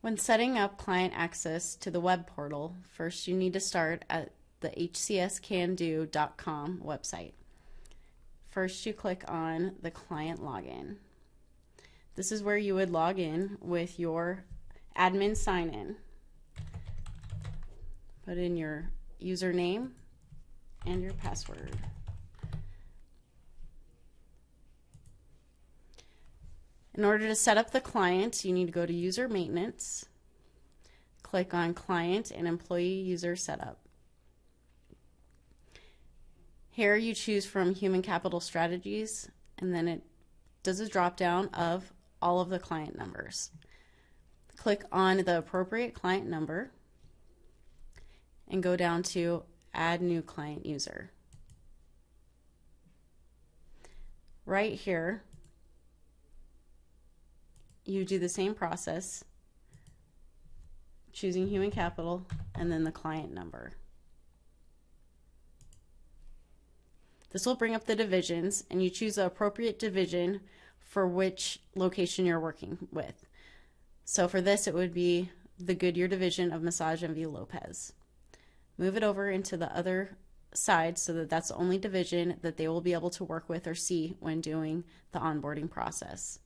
When setting up client access to the web portal, first you need to start at the hcscando.com website. First you click on the client login. This is where you would log in with your admin sign-in. Put in your username and your password. In order to set up the client, you need to go to User Maintenance, click on Client and Employee User Setup. Here you choose from Human Capital Strategies, and then it does a drop down of all of the client numbers. Click on the appropriate client number and go down to Add New Client User. Right here, you do the same process, choosing human capital and then the client number. This will bring up the divisions, and you choose the appropriate division for which location you're working with. So for this, it would be the Goodyear division of Massage MV Lopez. Move it over into the other side so that that's the only division that they will be able to work with or see when doing the onboarding process.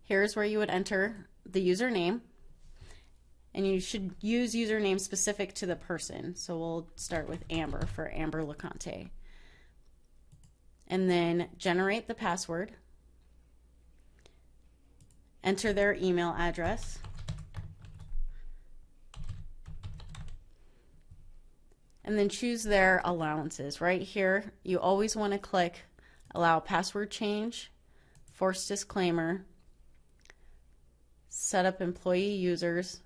Here's where you would enter the username, and you should use username specific to the person. So we'll start with Amber for Amber LeConte. And then generate the password, enter their email address, and then choose their allowances. Right here, you always want to click Allow Password Change, Force Disclaimer, Set up employee users,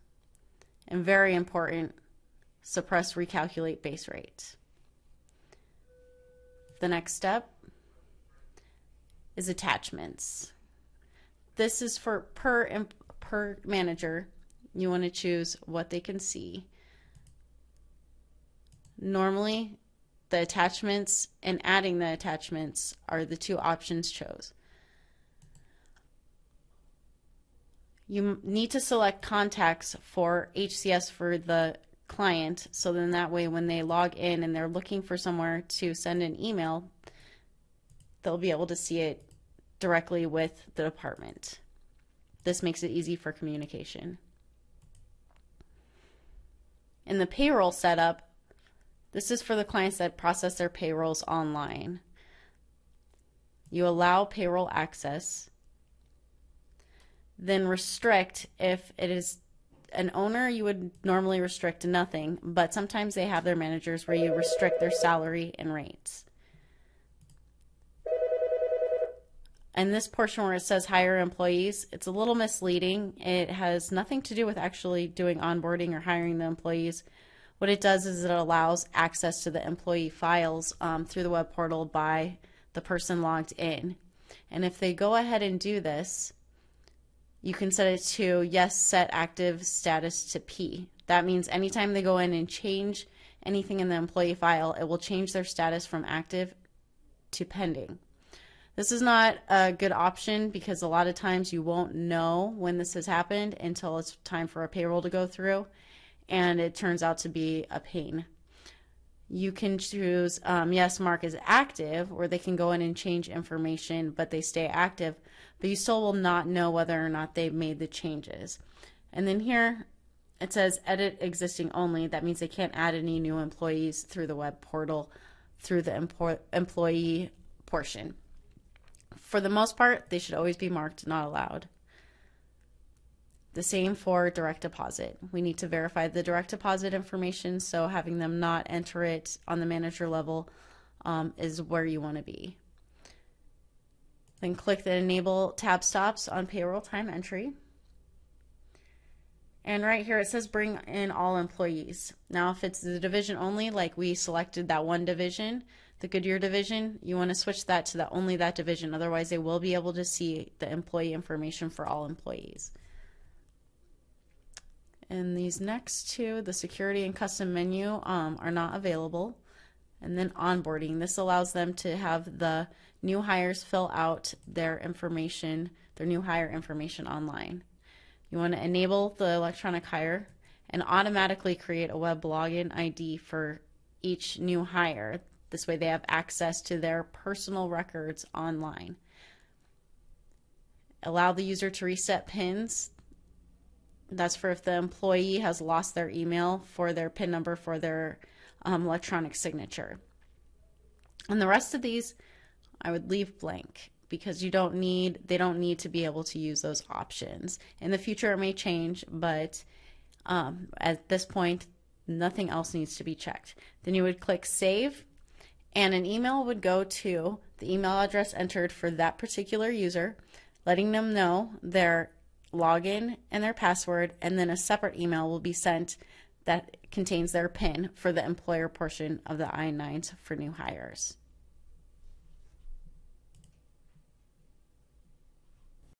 and very important, suppress recalculate base rate. The next step is attachments. This is for per manager. You want to choose what they can see. Normally, the attachments and adding the attachments are the two options chose. You need to select contacts for HCS for the client, so then that way when they log in and they're looking for somewhere to send an email, they'll be able to see it directly with the department. This makes it easy for communication. In the payroll setup, this is for the clients that process their payrolls online. You allow payroll access, then restrict. If it is an owner, you would normally restrict to nothing, but sometimes they have their managers where you restrict their salary and rates. And this portion where it says hire employees, it's a little misleading. It has nothing to do with actually doing onboarding or hiring the employees. What it does is it allows access to the employee files through the web portal by the person logged in. And if they go ahead and do this, you can set it to yes, set active status to P. That means anytime they go in and change anything in the employee file, it will change their status from active to pending. This is not a good option because a lot of times you won't know when this has happened until it's time for a payroll to go through, and it turns out to be a pain. You can choose yes, mark as active, or they can go in and change information, but they stay active, but you still will not know whether or not they've made the changes. And then here it says edit existing only. That means they can't add any new employees through the web portal through the employee portion. For the most part, they should always be marked not allowed. The same for direct deposit. We need to verify the direct deposit information, so having them not enter it on the manager level is where you want to be. Then click the Enable tab stops on payroll time entry. And right here it says bring in all employees. Now if it's the division only, like we selected that one division, the Goodyear division, you want to switch that to only that division. Otherwise they will be able to see the employee information for all employees. And these next two, the security and custom menu, are not available. And then onboarding. This allows them to have the new hires fill out their information, their new hire information online. You want to enable the electronic hire and automatically create a web login ID for each new hire. This way they have access to their personal records online. Allow the user to reset PINs. That's for if the employee has lost their email for their PIN number for their electronic signature. And the rest of these I would leave blank because they don't need to be able to use those options. In the future it may change, but at this point nothing else needs to be checked. Then you would click save, and an email would go to the email address entered for that particular user, letting them know their login and their password, and then a separate email will be sent that contains their PIN for the employer portion of the I-9s for new hires.